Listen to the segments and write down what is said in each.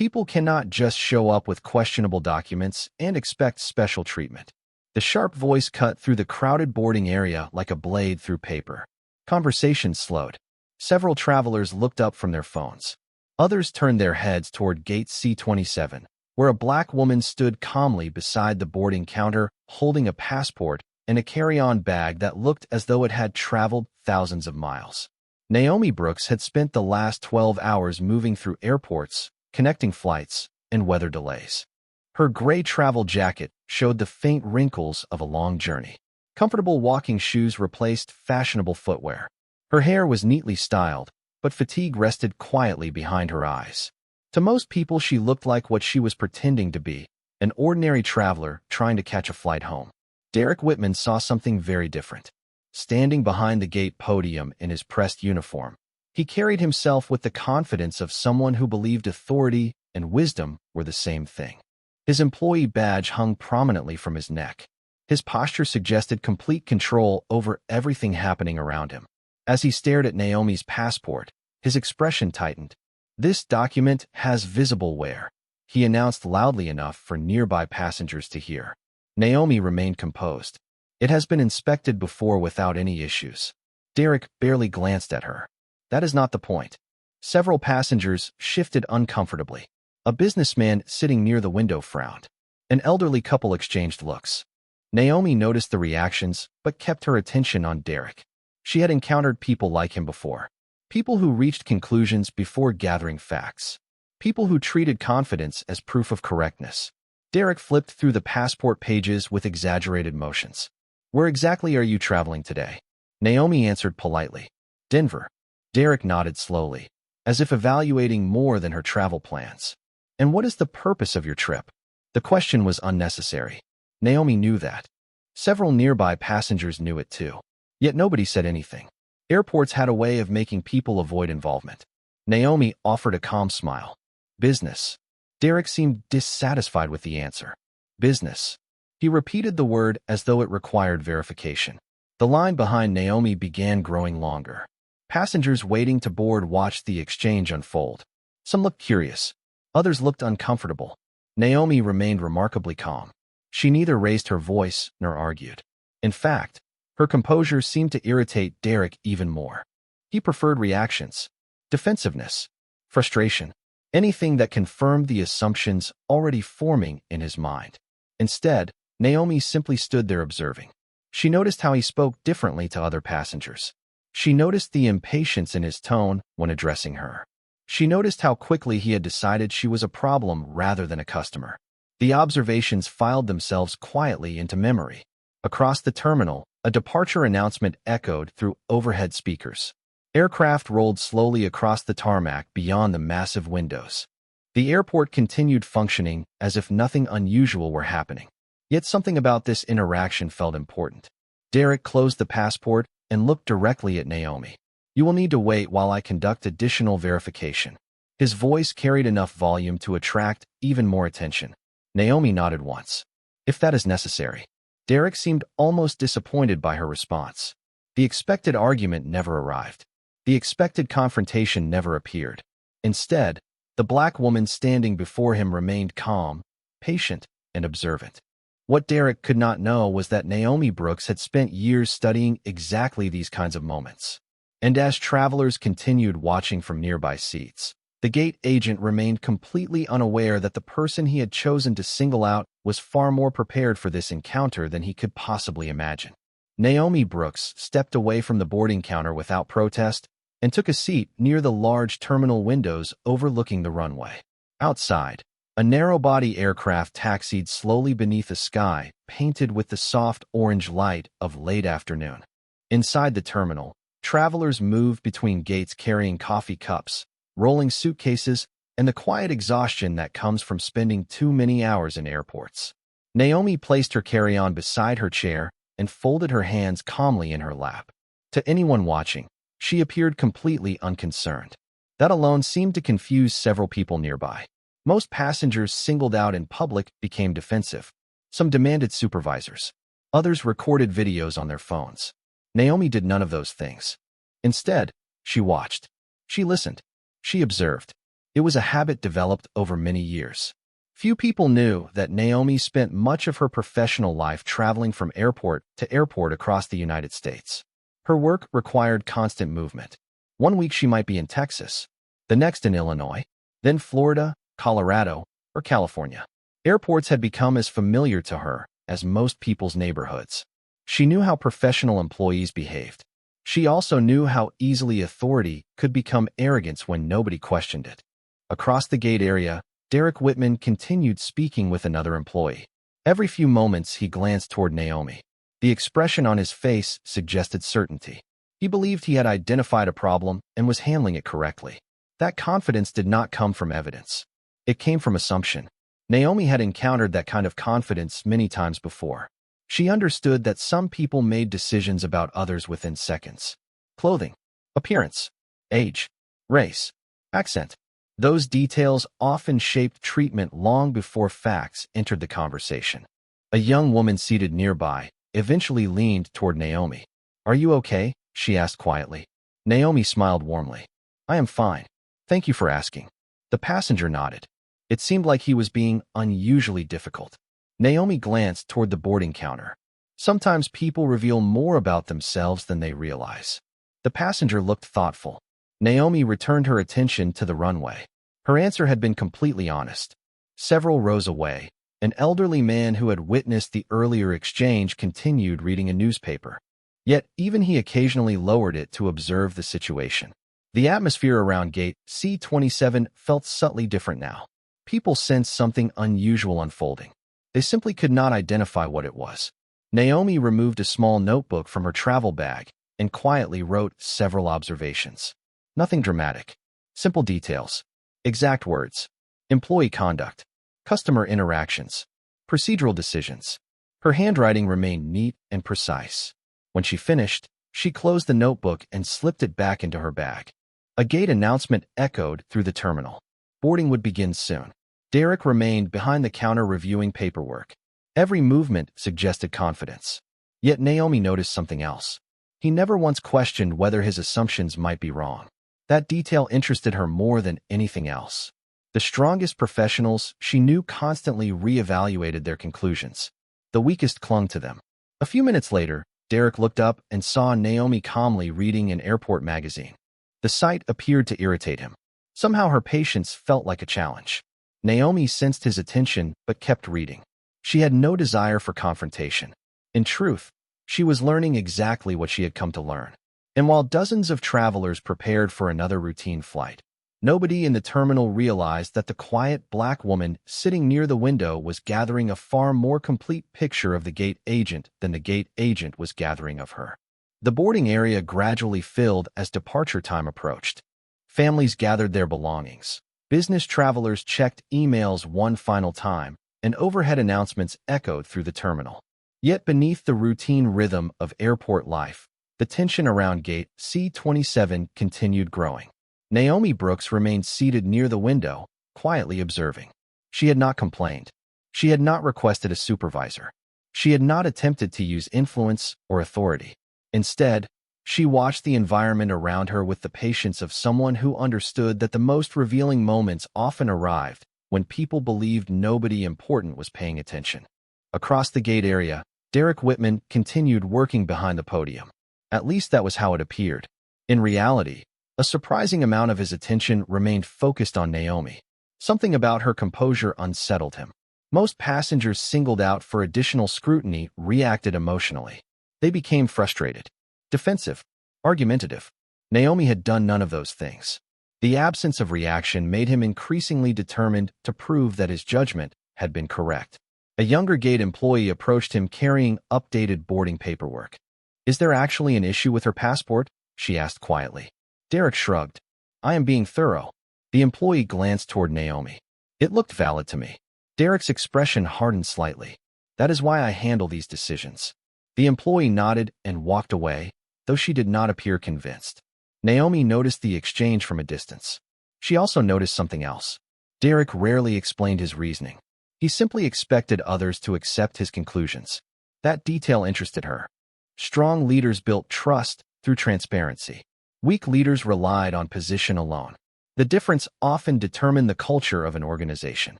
People cannot just show up with questionable documents and expect special treatment. The sharp voice cut through the crowded boarding area like a blade through paper. Conversation slowed. Several travelers looked up from their phones. Others turned their heads toward gate C-27, where a black woman stood calmly beside the boarding counter, holding a passport and a carry-on bag that looked as though it had traveled thousands of miles. Naomi Brooks had spent the last 12 hours moving through airports, connecting flights, and weather delays. Her gray travel jacket showed the faint wrinkles of a long journey. Comfortable walking shoes replaced fashionable footwear. Her hair was neatly styled, but fatigue rested quietly behind her eyes. To most people, she looked like what she was pretending to be, an ordinary traveler trying to catch a flight home. Derek Whitman saw something very different. Standing behind the gate podium in his pressed uniform, he carried himself with the confidence of someone who believed authority and wisdom were the same thing. His employee badge hung prominently from his neck. His posture suggested complete control over everything happening around him. As he stared at Naomi's passport, his expression tightened. "This document has visible wear," he announced loudly enough for nearby passengers to hear. Naomi remained composed. "It has been inspected before without any issues." Derek barely glanced at her. "That is not the point." Several passengers shifted uncomfortably. A businessman sitting near the window frowned. An elderly couple exchanged looks. Naomi noticed the reactions, but kept her attention on Derek. She had encountered people like him before. People who reached conclusions before gathering facts. People who treated confidence as proof of correctness. Derek flipped through the passport pages with exaggerated motions. "Where exactly are you traveling today?" Naomi answered politely. "Denver." Derek nodded slowly, as if evaluating more than her travel plans. "And what is the purpose of your trip?" The question was unnecessary. Naomi knew that. Several nearby passengers knew it too. Yet nobody said anything. Airports had a way of making people avoid involvement. Naomi offered a calm smile. "Business." Derek seemed dissatisfied with the answer. "Business." He repeated the word as though it required verification. The line behind Naomi began growing longer. Passengers waiting to board watched the exchange unfold. Some looked curious. Others looked uncomfortable. Naomi remained remarkably calm. She neither raised her voice nor argued. In fact, her composure seemed to irritate Derek even more. He preferred reactions, defensiveness, frustration, anything that confirmed the assumptions already forming in his mind. Instead, Naomi simply stood there observing. She noticed how he spoke differently to other passengers. She noticed the impatience in his tone when addressing her. She noticed how quickly he had decided she was a problem rather than a customer. The observations filed themselves quietly into memory. Across the terminal, a departure announcement echoed through overhead speakers. Aircraft rolled slowly across the tarmac beyond the massive windows. The airport continued functioning as if nothing unusual were happening. Yet something about this interaction felt important. Derek closed the passport and looked directly at Naomi. "You will need to wait while I conduct additional verification." His voice carried enough volume to attract even more attention. Naomi nodded once. "If that is necessary." Derek seemed almost disappointed by her response. The expected argument never arrived. The expected confrontation never appeared. Instead, the black woman standing before him remained calm, patient, and observant. What Derek could not know was that Naomi Brooks had spent years studying exactly these kinds of moments. And as travelers continued watching from nearby seats, the gate agent remained completely unaware that the person he had chosen to single out was far more prepared for this encounter than he could possibly imagine. Naomi Brooks stepped away from the boarding counter without protest and took a seat near the large terminal windows overlooking the runway. Outside, a narrow-body aircraft taxied slowly beneath a sky painted with the soft orange light of late afternoon. Inside the terminal, travelers moved between gates carrying coffee cups, rolling suitcases, and the quiet exhaustion that comes from spending too many hours in airports. Naomi placed her carry-on beside her chair and folded her hands calmly in her lap. To anyone watching, she appeared completely unconcerned. That alone seemed to confuse several people nearby. Most passengers singled out in public became defensive. Some demanded supervisors. Others recorded videos on their phones. Naomi did none of those things. Instead, she watched. She listened. She observed. It was a habit developed over many years. Few people knew that Naomi spent much of her professional life traveling from airport to airport across the United States. Her work required constant movement. One week she might be in Texas, the next in Illinois, then Florida, Colorado, or California. Airports had become as familiar to her as most people's neighborhoods. She knew how professional employees behaved. She also knew how easily authority could become arrogance when nobody questioned it. Across the gate area, Derek Whitman continued speaking with another employee. Every few moments he glanced toward Naomi. The expression on his face suggested certainty. He believed he had identified a problem and was handling it correctly. That confidence did not come from evidence. It came from assumption. Naomi had encountered that kind of confidence many times before. She understood that some people made decisions about others within seconds. Clothing, appearance, age, race, accent. Those details often shaped treatment long before facts entered the conversation. A young woman seated nearby eventually leaned toward Naomi. "Are you okay?" she asked quietly. Naomi smiled warmly. "I am fine. Thank you for asking." The passenger nodded. It seemed like he was being unusually difficult. Naomi glanced toward the boarding counter. Sometimes people reveal more about themselves than they realize. The passenger looked thoughtful. Naomi returned her attention to the runway. Her answer had been completely honest. Several rows away, an elderly man who had witnessed the earlier exchange continued reading a newspaper. Yet even he occasionally lowered it to observe the situation. The atmosphere around gate C-27 felt subtly different now. People sensed something unusual unfolding. They simply could not identify what it was. Naomi removed a small notebook from her travel bag and quietly wrote several observations. Nothing dramatic. Simple details. Exact words. Employee conduct. Customer interactions. Procedural decisions. Her handwriting remained neat and precise. When she finished, she closed the notebook and slipped it back into her bag. A gate announcement echoed through the terminal. Boarding would begin soon. Derek remained behind the counter reviewing paperwork. Every movement suggested confidence. Yet Naomi noticed something else. He never once questioned whether his assumptions might be wrong. That detail interested her more than anything else. The strongest professionals she knew constantly reevaluated their conclusions. The weakest clung to them. A few minutes later, Derek looked up and saw Naomi calmly reading an airport magazine. The sight appeared to irritate him. Somehow her patience felt like a challenge. Naomi sensed his attention but kept reading. She had no desire for confrontation. In truth, she was learning exactly what she had come to learn. And while dozens of travelers prepared for another routine flight, nobody in the terminal realized that the quiet black woman sitting near the window was gathering a far more complete picture of the gate agent than the gate agent was gathering of her. The boarding area gradually filled as departure time approached. Families gathered their belongings. Business travelers checked emails one final time, and overhead announcements echoed through the terminal. Yet beneath the routine rhythm of airport life, the tension around gate C-27 continued growing. Naomi Brooks remained seated near the window, quietly observing. She had not complained. She had not requested a supervisor. She had not attempted to use influence or authority. Instead, she watched the environment around her with the patience of someone who understood that the most revealing moments often arrived when people believed nobody important was paying attention. Across the gate area, Derek Whitman continued working behind the podium. At least that was how it appeared. In reality, a surprising amount of his attention remained focused on Naomi. Something about her composure unsettled him. Most passengers singled out for additional scrutiny reacted emotionally. They became frustrated, defensive, argumentative. Naomi had done none of those things. The absence of reaction made him increasingly determined to prove that his judgment had been correct. A younger gate employee approached him carrying updated boarding paperwork. "Is there actually an issue with her passport?" she asked quietly. Derek shrugged. "I am being thorough." The employee glanced toward Naomi. "It looked valid to me." Derek's expression hardened slightly. "That is why I handle these decisions." The employee nodded and walked away, though she did not appear convinced. Naomi noticed the exchange from a distance. She also noticed something else. Derek rarely explained his reasoning. He simply expected others to accept his conclusions. That detail interested her. Strong leaders built trust through transparency. Weak leaders relied on position alone. The difference often determined the culture of an organization.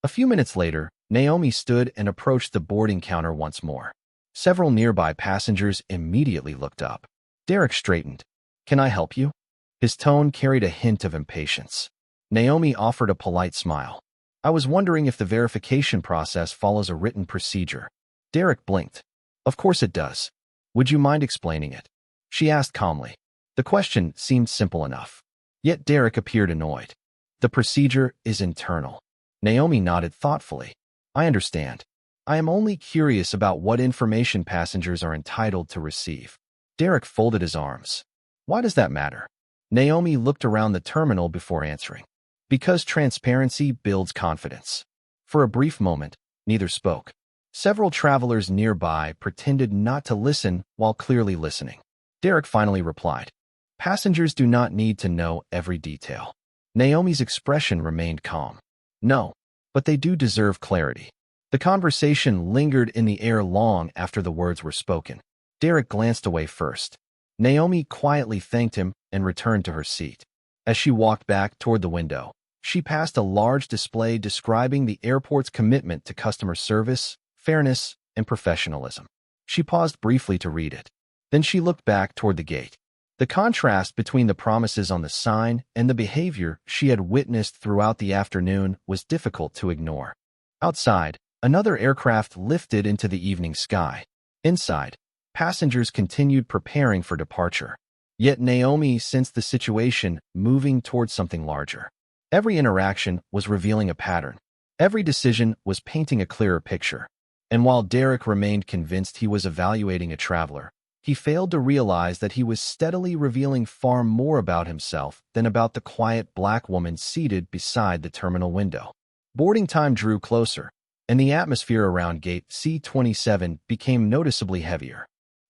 A few minutes later, Naomi stood and approached the boarding counter once more. Several nearby passengers immediately looked up. Derek straightened. "Can I help you?" His tone carried a hint of impatience. Naomi offered a polite smile. "I was wondering if the verification process follows a written procedure." Derek blinked. "Of course it does. Would you mind explaining it?" she asked calmly. The question seemed simple enough. Yet Derek appeared annoyed. "The procedure is internal." Naomi nodded thoughtfully. "I understand. I am only curious about what information passengers are entitled to receive." Derek folded his arms. "Why does that matter?" Naomi looked around the terminal before answering. "Because transparency builds confidence." For a brief moment, neither spoke. Several travelers nearby pretended not to listen while clearly listening. Derek finally replied, "Passengers do not need to know every detail." Naomi's expression remained calm. "No, but they do deserve clarity." The conversation lingered in the air long after the words were spoken. Derek glanced away first. Naomi quietly thanked him and returned to her seat. As she walked back toward the window, she passed a large display describing the airport's commitment to customer service, fairness, and professionalism. She paused briefly to read it. Then she looked back toward the gate. The contrast between the promises on the sign and the behavior she had witnessed throughout the afternoon was difficult to ignore. Outside, another aircraft lifted into the evening sky. Inside, passengers continued preparing for departure. Yet Naomi sensed the situation moving towards something larger. Every interaction was revealing a pattern. Every decision was painting a clearer picture. And while Derek remained convinced he was evaluating a traveler, he failed to realize that he was steadily revealing far more about himself than about the quiet black woman seated beside the terminal window. Boarding time drew closer, and the atmosphere around gate C-27 became noticeably heavier.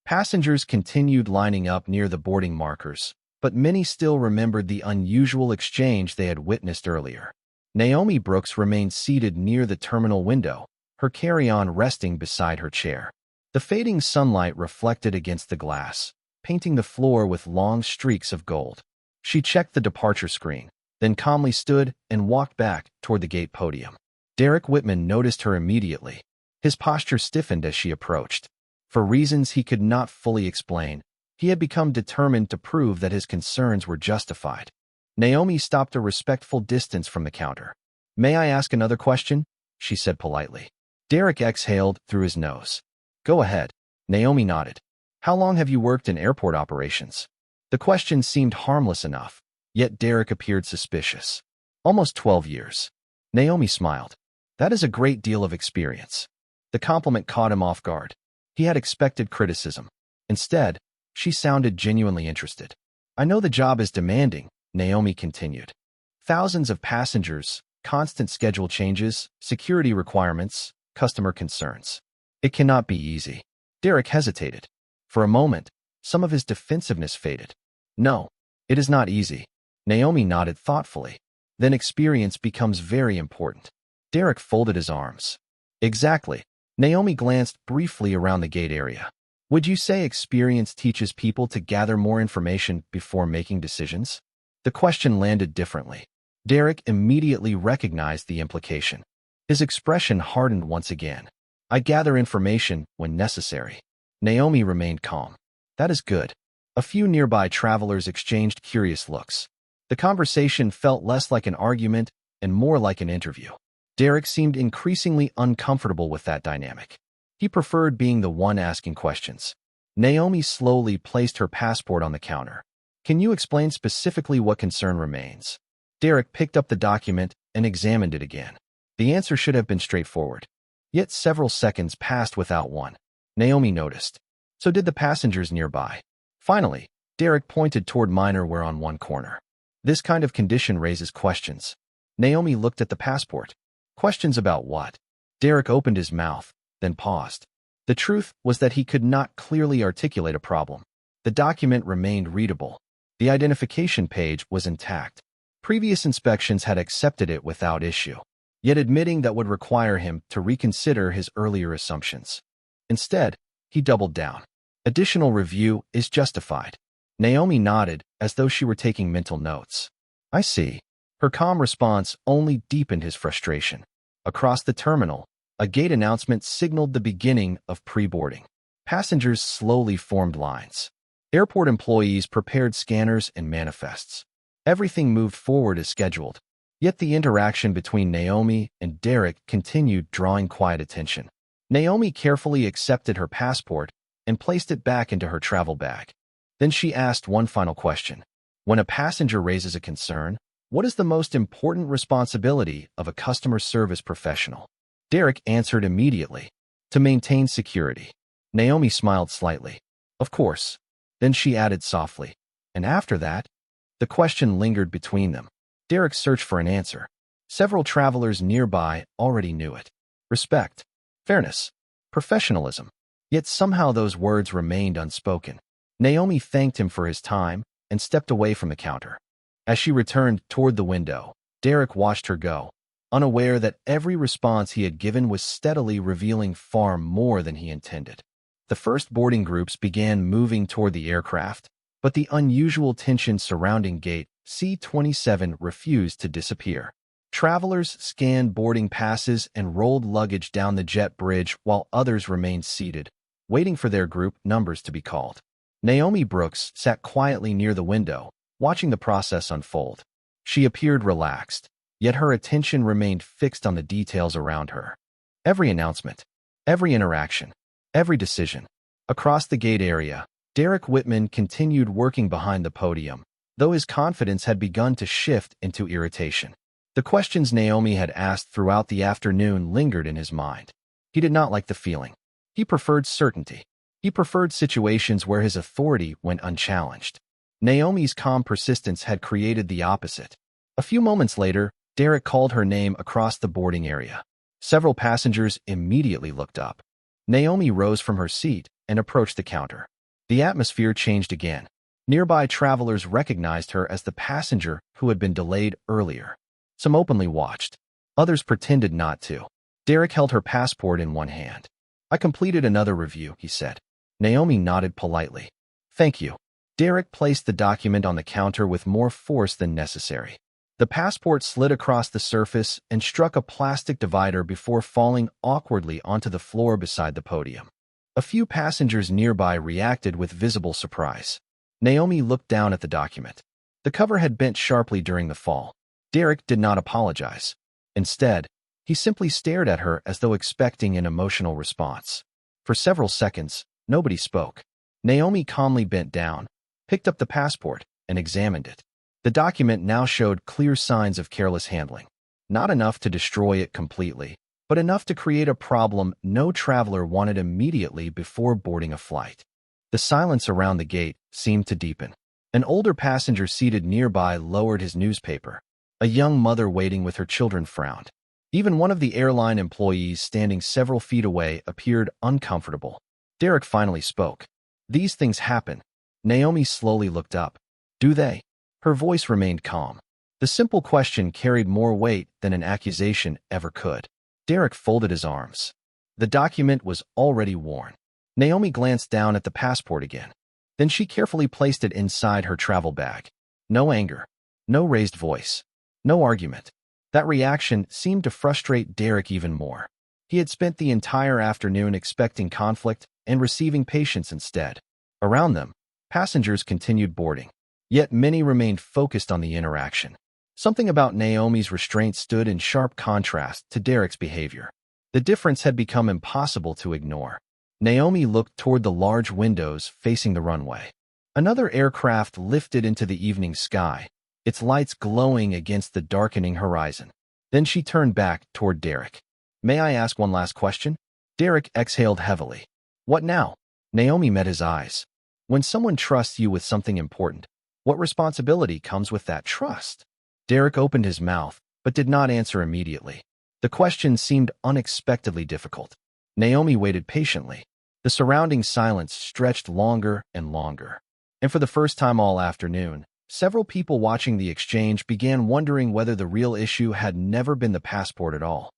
Passengers continued lining up near the boarding markers, but many still remembered the unusual exchange they had witnessed earlier. Naomi Brooks remained seated near the terminal window, her carry-on resting beside her chair. The fading sunlight reflected against the glass, painting the floor with long streaks of gold. She checked the departure screen, then calmly stood and walked back toward the gate podium. Derek Whitman noticed her immediately. His posture stiffened as she approached. For reasons he could not fully explain, he had become determined to prove that his concerns were justified. Naomi stopped a respectful distance from the counter. "May I ask another question?" she said politely. Derek exhaled through his nose. "Go ahead." Naomi nodded. "How long have you worked in airport operations?" The question seemed harmless enough, yet Derek appeared suspicious. "Almost 12 years." Naomi smiled. "That is a great deal of experience." The compliment caught him off guard. He had expected criticism. Instead, she sounded genuinely interested. "I know the job is demanding," Naomi continued. "Thousands of passengers, constant schedule changes, security requirements, customer concerns. It cannot be easy." Derek hesitated. For a moment, some of his defensiveness faded. "No, it is not easy." Naomi nodded thoughtfully. "Then experience becomes very important." Derek folded his arms. "Exactly." Naomi glanced briefly around the gate area. "Would you say experience teaches people to gather more information before making decisions?" The question landed differently. Derek immediately recognized the implication. His expression hardened once again. "I gather information when necessary." Naomi remained calm. "That is good." A few nearby travelers exchanged curious looks. The conversation felt less like an argument and more like an interview. Derek seemed increasingly uncomfortable with that dynamic. He preferred being the one asking questions. Naomi slowly placed her passport on the counter. "Can you explain specifically what concern remains?" Derek picked up the document and examined it again. The answer should have been straightforward. Yet several seconds passed without one. Naomi noticed. So did the passengers nearby. Finally, Derek pointed toward minor wear on one corner. "This kind of condition raises questions." Naomi looked at the passport. "Questions about what?" Derek opened his mouth, then paused. The truth was that he could not clearly articulate a problem. The document remained readable. The identification page was intact. Previous inspections had accepted it without issue, yet admitting that would require him to reconsider his earlier assumptions. Instead, he doubled down. "Additional review is justified." Naomi nodded as though she were taking mental notes. "I see." Her calm response only deepened his frustration. Across the terminal, a gate announcement signaled the beginning of pre-boarding. Passengers slowly formed lines. Airport employees prepared scanners and manifests. Everything moved forward as scheduled. Yet the interaction between Naomi and Derek continued, drawing quiet attention. Naomi carefully accepted her passport and placed it back into her travel bag. Then she asked one final question. When a passenger raises a concern, what is the most important responsibility of a customer service professional? Derek answered immediately. To maintain security. Naomi smiled slightly. Of course. Then she added softly. And after that? The question lingered between them. Derek searched for an answer. Several travelers nearby already knew it. Respect. Fairness. Professionalism. Yet somehow those words remained unspoken. Naomi thanked him for his time and stepped away from the counter. As she returned toward the window, Derek watched her go, unaware that every response he had given was steadily revealing far more than he intended. The first boarding groups began moving toward the aircraft, but the unusual tension surrounding gate C-27 refused to disappear. Travelers scanned boarding passes and rolled luggage down the jet bridge while others remained seated, waiting for their group numbers to be called. Naomi Brooks sat quietly near the window, watching the process unfold. She appeared relaxed, yet her attention remained fixed on the details around her. Every announcement, every interaction, every decision. Across the gate area, Derek Whitman continued working behind the podium, though his confidence had begun to shift into irritation. The questions Naomi had asked throughout the afternoon lingered in his mind. He did not like the feeling. He preferred certainty. He preferred situations where his authority went unchallenged. Naomi's calm persistence had created the opposite. A few moments later, Derek called her name across the boarding area. Several passengers immediately looked up. Naomi rose from her seat and approached the counter. The atmosphere changed again. Nearby travelers recognized her as the passenger who had been delayed earlier. Some openly watched. Others pretended not to. Derek held her passport in one hand. I completed another review, he said. Naomi nodded politely. Thank you. Derek placed the document on the counter with more force than necessary. The passport slid across the surface and struck a plastic divider before falling awkwardly onto the floor beside the podium. A few passengers nearby reacted with visible surprise. Naomi looked down at the document. The cover had bent sharply during the fall. Derek did not apologize. Instead, he simply stared at her as though expecting an emotional response. For several seconds, nobody spoke. Naomi calmly bent down, picked up the passport, and examined it. The document now showed clear signs of careless handling. Not enough to destroy it completely, but enough to create a problem no traveler wanted immediately before boarding a flight. The silence around the gate seemed to deepen. An older passenger seated nearby lowered his newspaper. A young mother waiting with her children frowned. Even one of the airline employees standing several feet away appeared uncomfortable. Derek finally spoke. These things happen. Naomi slowly looked up. Do they? Her voice remained calm. The simple question carried more weight than an accusation ever could. Derek folded his arms. The document was already worn. Naomi glanced down at the passport again. Then she carefully placed it inside her travel bag. No anger. No raised voice. No argument. That reaction seemed to frustrate Derek even more. He had spent the entire afternoon expecting conflict and receiving patience instead. Around them, passengers continued boarding. Yet many remained focused on the interaction. Something about Naomi's restraint stood in sharp contrast to Derek's behavior. The difference had become impossible to ignore. Naomi looked toward the large windows facing the runway. Another aircraft lifted into the evening sky, its lights glowing against the darkening horizon. Then she turned back toward Derek. May I ask one last question? Derek exhaled heavily. What now? Naomi met his eyes. When someone trusts you with something important, what responsibility comes with that trust? Derek opened his mouth, but did not answer immediately. The question seemed unexpectedly difficult. Naomi waited patiently. The surrounding silence stretched longer and longer. And for the first time all afternoon, several people watching the exchange began wondering whether the real issue had never been the passport at all.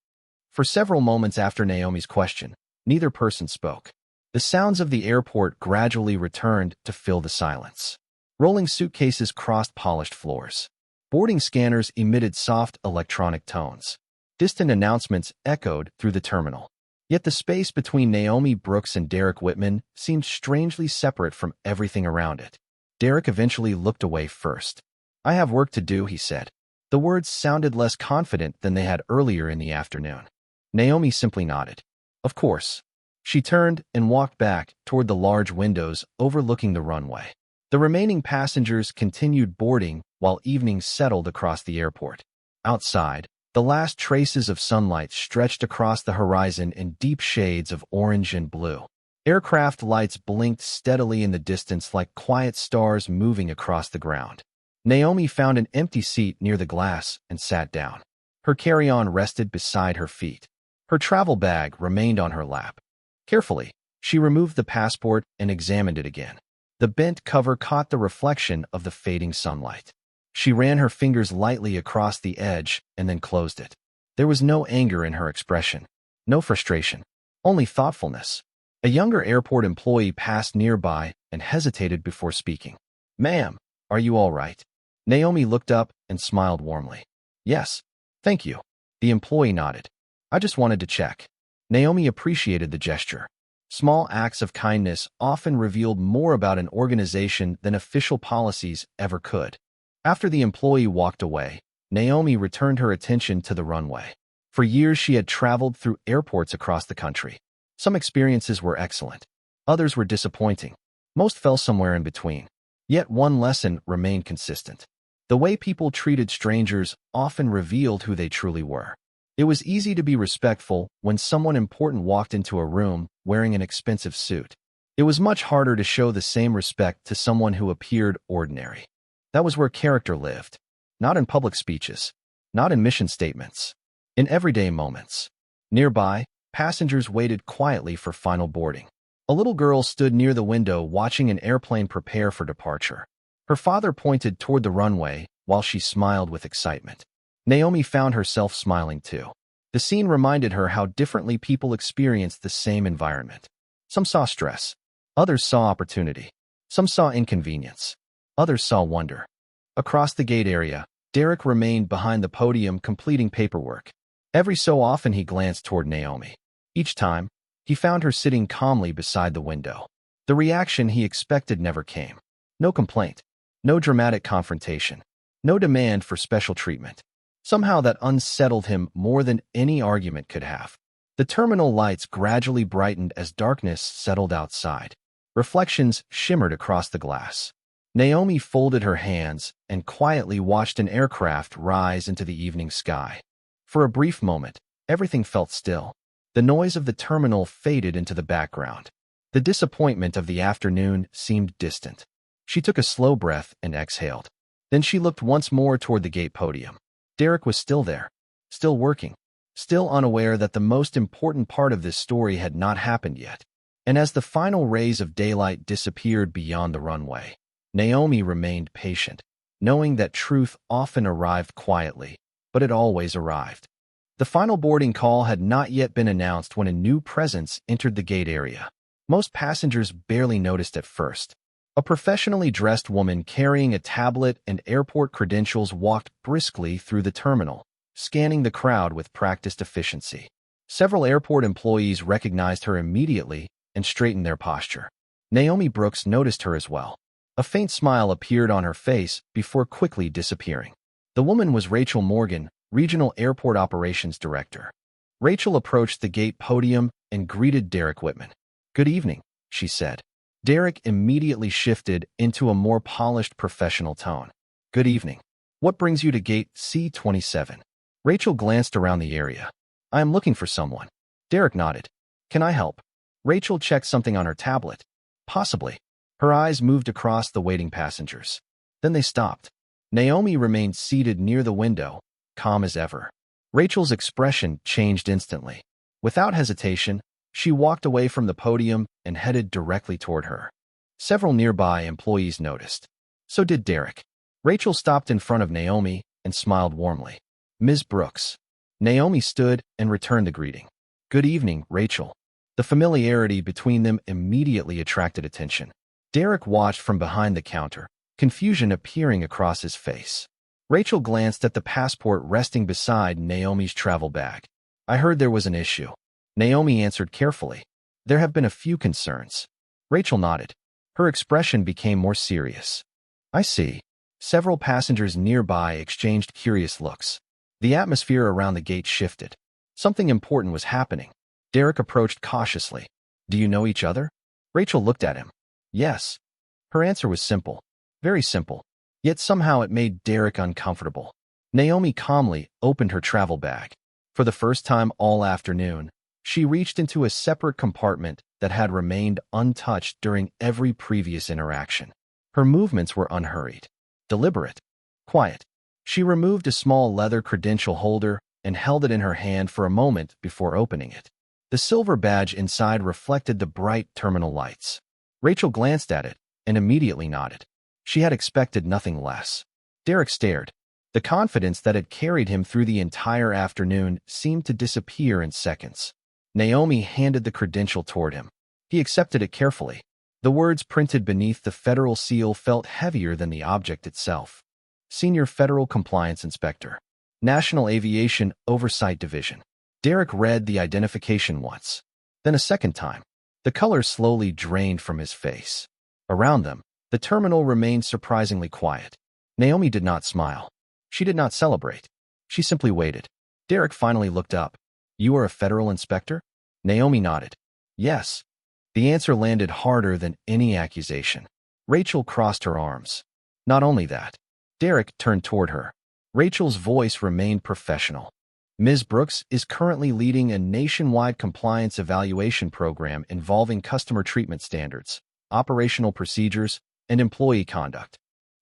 For several moments after Naomi's question, neither person spoke. The sounds of the airport gradually returned to fill the silence. Rolling suitcases crossed polished floors. Boarding scanners emitted soft electronic tones. Distant announcements echoed through the terminal. Yet the space between Naomi Brooks and Derek Whitman seemed strangely separate from everything around it. Derek eventually looked away first. "I have work to do," he said. The words sounded less confident than they had earlier in the afternoon. Naomi simply nodded. "Of course." She turned and walked back toward the large windows overlooking the runway. The remaining passengers continued boarding while evening settled across the airport. Outside, the last traces of sunlight stretched across the horizon in deep shades of orange and blue. Aircraft lights blinked steadily in the distance like quiet stars moving across the ground. Naomi found an empty seat near the glass and sat down. Her carry-on rested beside her feet. Her travel bag remained on her lap. Carefully, she removed the passport and examined it again. The bent cover caught the reflection of the fading sunlight. She ran her fingers lightly across the edge and then closed it. There was no anger in her expression, no frustration, only thoughtfulness. A younger airport employee passed nearby and hesitated before speaking. "Ma'am, are you all right?" Naomi looked up and smiled warmly. "Yes, thank you." The employee nodded. "I just wanted to check." Naomi appreciated the gesture. Small acts of kindness often revealed more about an organization than official policies ever could. After the employee walked away, Naomi returned her attention to the runway. For years, she had traveled through airports across the country. Some experiences were excellent. Others were disappointing. Most fell somewhere in between. Yet one lesson remained consistent. The way people treated strangers often revealed who they truly were. It was easy to be respectful when someone important walked into a room wearing an expensive suit. It was much harder to show the same respect to someone who appeared ordinary. That was where character lived. Not in public speeches. Not in mission statements. In everyday moments. Nearby, passengers waited quietly for final boarding. A little girl stood near the window watching an airplane prepare for departure. Her father pointed toward the runway while she smiled with excitement. Naomi found herself smiling too. The scene reminded her how differently people experienced the same environment. Some saw stress. Others saw opportunity. Some saw inconvenience. Others saw wonder. Across the gate area, Derek remained behind the podium completing paperwork. Every so often he glanced toward Naomi. Each time, he found her sitting calmly beside the window. The reaction he expected never came. No complaint. No dramatic confrontation. No demand for special treatment. Somehow that unsettled him more than any argument could have. The terminal lights gradually brightened as darkness settled outside. Reflections shimmered across the glass. Naomi folded her hands and quietly watched an aircraft rise into the evening sky. For a brief moment, everything felt still. The noise of the terminal faded into the background. The disappointment of the afternoon seemed distant. She took a slow breath and exhaled. Then she looked once more toward the gate podium. Derek was still there, still working, still unaware that the most important part of this story had not happened yet. And as the final rays of daylight disappeared beyond the runway, Naomi remained patient, knowing that truth often arrived quietly, but it always arrived. The final boarding call had not yet been announced when a new presence entered the gate area. Most passengers barely noticed at first. A professionally dressed woman carrying a tablet and airport credentials walked briskly through the terminal, scanning the crowd with practiced efficiency. Several airport employees recognized her immediately and straightened their posture. Naomi Brooks noticed her as well. A faint smile appeared on her face before quickly disappearing. The woman was Rachel Morgan, Regional Airport Operations Director. Rachel approached the gate podium and greeted Derek Whitman. "Good evening," she said. Derek immediately shifted into a more polished professional tone. "Good evening. What brings you to gate C27? Rachel glanced around the area. "I am looking for someone." Derek nodded. "Can I help?" Rachel checked something on her tablet. "Possibly." Her eyes moved across the waiting passengers. Then they stopped. Naomi remained seated near the window, calm as ever. Rachel's expression changed instantly. Without hesitation, she walked away from the podium and headed directly toward her. Several nearby employees noticed. So did Derek. Rachel stopped in front of Naomi and smiled warmly. "Ms. Brooks." Naomi stood and returned the greeting. "Good evening, Rachel." The familiarity between them immediately attracted attention. Derek watched from behind the counter, confusion appearing across his face. Rachel glanced at the passport resting beside Naomi's travel bag. I heard there was an issue. Naomi answered carefully. There have been a few concerns. Rachel nodded. Her expression became more serious. I see. Several passengers nearby exchanged curious looks. The atmosphere around the gate shifted. Something important was happening. Derek approached cautiously. Do you know each other? Rachel looked at him. Yes. Her answer was simple. Very simple. Yet somehow it made Derek uncomfortable. Naomi calmly opened her travel bag. For the first time all afternoon, she reached into a separate compartment that had remained untouched during every previous interaction. Her movements were unhurried, deliberate, quiet. She removed a small leather credential holder and held it in her hand for a moment before opening it. The silver badge inside reflected the bright terminal lights. Rachel glanced at it and immediately nodded. She had expected nothing less. Derek stared. The confidence that had carried him through the entire afternoon seemed to disappear in seconds. Naomi handed the credential toward him. He accepted it carefully. The words printed beneath the federal seal felt heavier than the object itself. Senior Federal Compliance Inspector. National Aviation Oversight Division. Derek read the identification once, then a second time. The color slowly drained from his face. Around them, the terminal remained surprisingly quiet. Naomi did not smile. She did not celebrate. She simply waited. Derek finally looked up. You are a federal inspector? Naomi nodded. Yes. The answer landed harder than any accusation. Rachel crossed her arms. Not only that. Derek turned toward her. Rachel's voice remained professional. Ms. Brooks is currently leading a nationwide compliance evaluation program involving customer treatment standards, operational procedures, and employee conduct.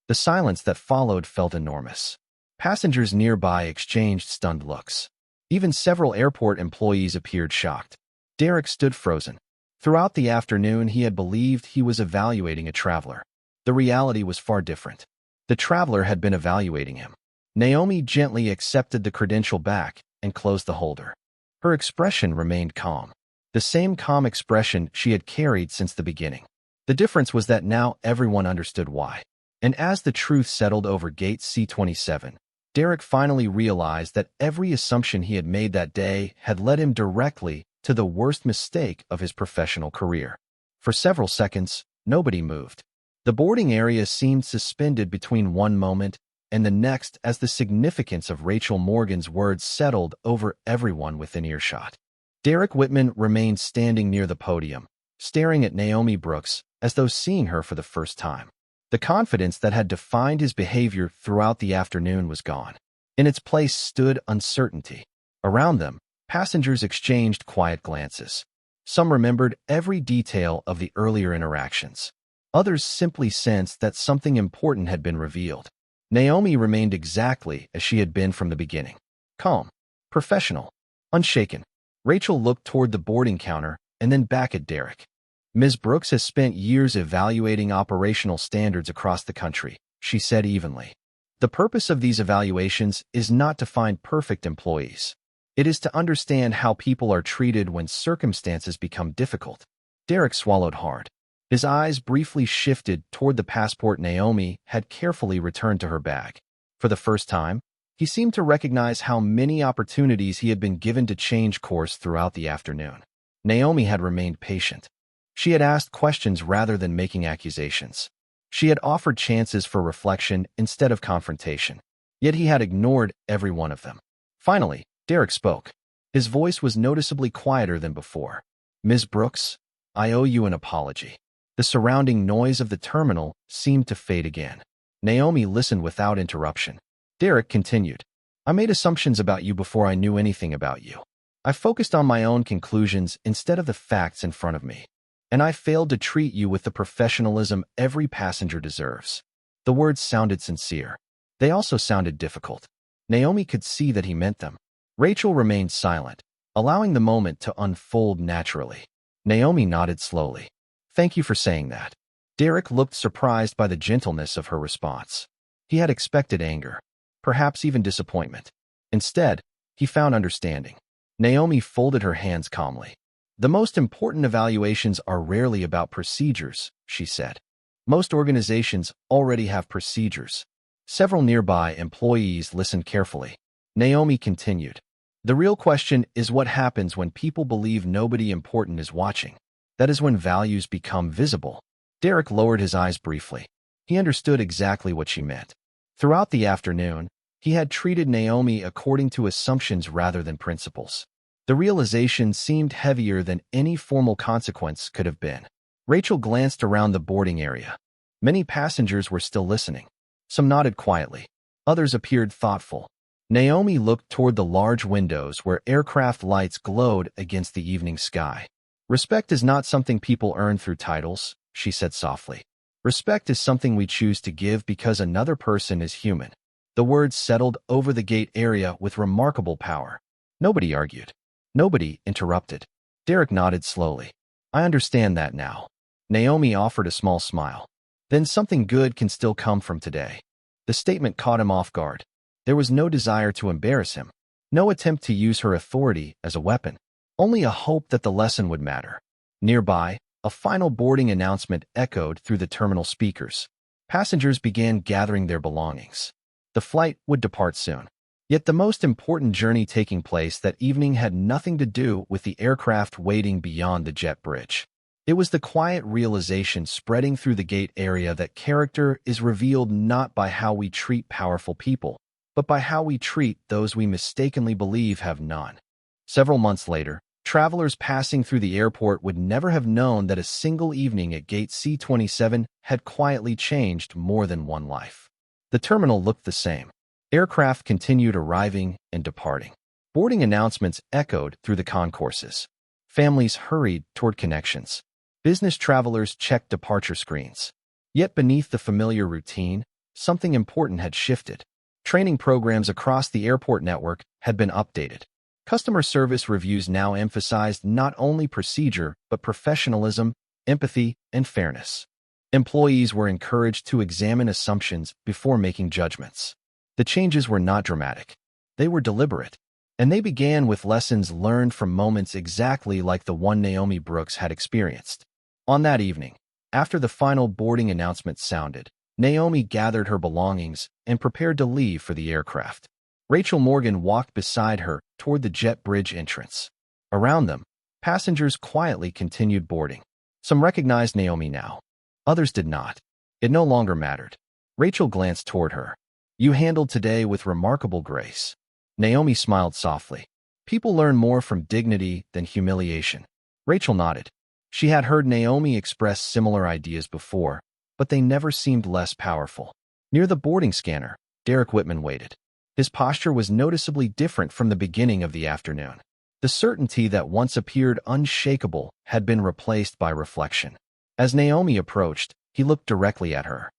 The silence that followed felt enormous. Passengers nearby exchanged stunned looks. Even several airport employees appeared shocked. Derek stood frozen. Throughout the afternoon, he had believed he was evaluating a traveler. The reality was far different. The traveler had been evaluating him. Naomi gently accepted the credential back and closed the holder. Her expression remained calm. The same calm expression she had carried since the beginning. The difference was that now everyone understood why. And as the truth settled over gate C-27, Derek finally realized that every assumption he had made that day had led him directly to the worst mistake of his professional career. For several seconds, nobody moved. The boarding area seemed suspended between one moment and the next as the significance of Rachel Morgan's words settled over everyone within earshot. Derek Whitman remained standing near the podium, staring at Naomi Brooks as though seeing her for the first time. The confidence that had defined his behavior throughout the afternoon was gone. In its place stood uncertainty. Around them, passengers exchanged quiet glances. Some remembered every detail of the earlier interactions. Others simply sensed that something important had been revealed. Naomi remained exactly as she had been from the beginning. Calm, professional, unshaken. Rachel looked toward the boarding counter and then back at Derek. Ms. Brooks has spent years evaluating operational standards across the country, she said evenly. The purpose of these evaluations is not to find perfect employees. It is to understand how people are treated when circumstances become difficult. Derek swallowed hard. His eyes briefly shifted toward the passport Naomi had carefully returned to her bag. For the first time, he seemed to recognize how many opportunities he had been given to change course throughout the afternoon. Naomi had remained patient. She had asked questions rather than making accusations. She had offered chances for reflection instead of confrontation. Yet he had ignored every one of them. Finally, Derek spoke. His voice was noticeably quieter than before. Ms. Brooks, I owe you an apology. The surrounding noise of the terminal seemed to fade again. Naomi listened without interruption. Derek continued. I made assumptions about you before I knew anything about you. I focused on my own conclusions instead of the facts in front of me. And I failed to treat you with the professionalism every passenger deserves. The words sounded sincere. They also sounded difficult. Naomi could see that he meant them. Rachel remained silent, allowing the moment to unfold naturally. Naomi nodded slowly. Thank you for saying that. Derek looked surprised by the gentleness of her response. He had expected anger, perhaps even disappointment. Instead, he found understanding. Naomi folded her hands calmly. The most important evaluations are rarely about procedures, she said. Most organizations already have procedures. Several nearby employees listened carefully. Naomi continued. The real question is what happens when people believe nobody important is watching. That is when values become visible. Derek lowered his eyes briefly. He understood exactly what she meant. Throughout the afternoon, he had treated Naomi according to assumptions rather than principles. The realization seemed heavier than any formal consequence could have been. Rachel glanced around the boarding area. Many passengers were still listening. Some nodded quietly. Others appeared thoughtful. Naomi looked toward the large windows where aircraft lights glowed against the evening sky. Respect is not something people earn through titles, she said softly. Respect is something we choose to give because another person is human. The words settled over the gate area with remarkable power. Nobody argued. Nobody interrupted. Derek nodded slowly. I understand that now. Naomi offered a small smile. Then something good can still come from today. The statement caught him off guard. There was no desire to embarrass him. No attempt to use her authority as a weapon. Only a hope that the lesson would matter. Nearby, a final boarding announcement echoed through the terminal speakers. Passengers began gathering their belongings. The flight would depart soon. Yet the most important journey taking place that evening had nothing to do with the aircraft waiting beyond the jet bridge. It was the quiet realization spreading through the gate area that character is revealed not by how we treat powerful people, but by how we treat those we mistakenly believe have none. Several months later, travelers passing through the airport would never have known that a single evening at Gate C-27 had quietly changed more than one life. The terminal looked the same. Aircraft continued arriving and departing. Boarding announcements echoed through the concourses. Families hurried toward connections. Business travelers checked departure screens. Yet beneath the familiar routine, something important had shifted. Training programs across the airport network had been updated. Customer service reviews now emphasized not only procedure, but professionalism, empathy, and fairness. Employees were encouraged to examine assumptions before making judgments. The changes were not dramatic. They were deliberate. And they began with lessons learned from moments exactly like the one Naomi Brooks had experienced. On that evening, after the final boarding announcement sounded, Naomi gathered her belongings and prepared to leave for the aircraft. Rachel Morgan walked beside her toward the jet bridge entrance. Around them, passengers quietly continued boarding. Some recognized Naomi now. Others did not. It no longer mattered. Rachel glanced toward her. You handled today with remarkable grace. Naomi smiled softly. People learn more from dignity than humiliation. Rachel nodded. She had heard Naomi express similar ideas before, but they never seemed less powerful. Near the boarding scanner, Derek Whitman waited. His posture was noticeably different from the beginning of the afternoon. The certainty that once appeared unshakable had been replaced by reflection. As Naomi approached, he looked directly at her.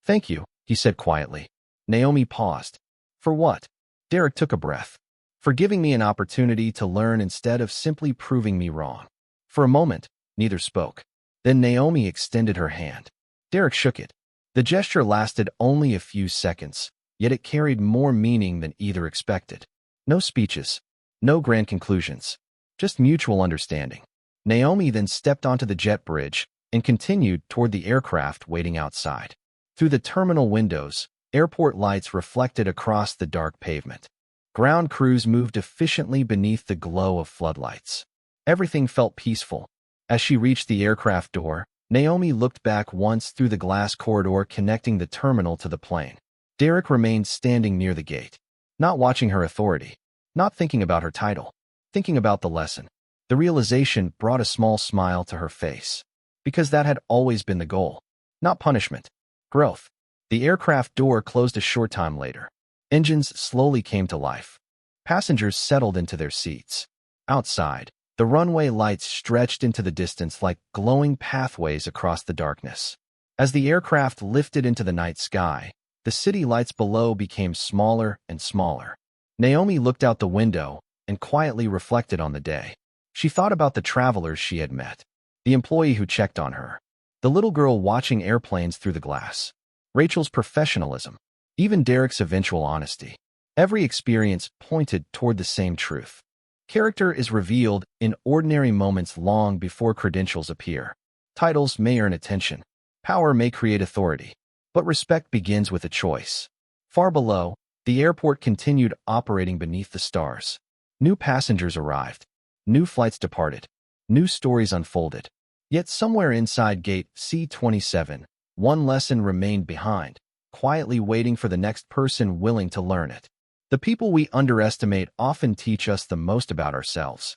Thank you, he said quietly. Naomi paused. For what? Derek took a breath. For giving me an opportunity to learn instead of simply proving me wrong. For a moment, neither spoke. Then Naomi extended her hand. Derek shook it. The gesture lasted only a few seconds, yet it carried more meaning than either expected. No speeches, no grand conclusions, just mutual understanding. Naomi then stepped onto the jet bridge and continued toward the aircraft waiting outside. Through the terminal windows, airport lights reflected across the dark pavement. Ground crews moved efficiently beneath the glow of floodlights. Everything felt peaceful. As she reached the aircraft door, Naomi looked back once through the glass corridor connecting the terminal to the plane. Derek remained standing near the gate, not watching her authority, not thinking about her title, thinking about the lesson. The realization brought a small smile to her face, because that had always been the goal. Not punishment, growth. The aircraft door closed a short time later. Engines slowly came to life. Passengers settled into their seats. Outside, the runway lights stretched into the distance like glowing pathways across the darkness. As the aircraft lifted into the night sky, the city lights below became smaller and smaller. Naomi looked out the window and quietly reflected on the day. She thought about the travelers she had met, the employee who checked on her, the little girl watching airplanes through the glass, Rachel's professionalism, even Derek's eventual honesty. Every experience pointed toward the same truth. Character is revealed in ordinary moments long before credentials appear. Titles may earn attention. Power may create authority. But respect begins with a choice. Far below, the airport continued operating beneath the stars. New passengers arrived. New flights departed. New stories unfolded. Yet somewhere inside gate C-27, one lesson remained behind, quietly waiting for the next person willing to learn it. The people we underestimate often teach us the most about ourselves.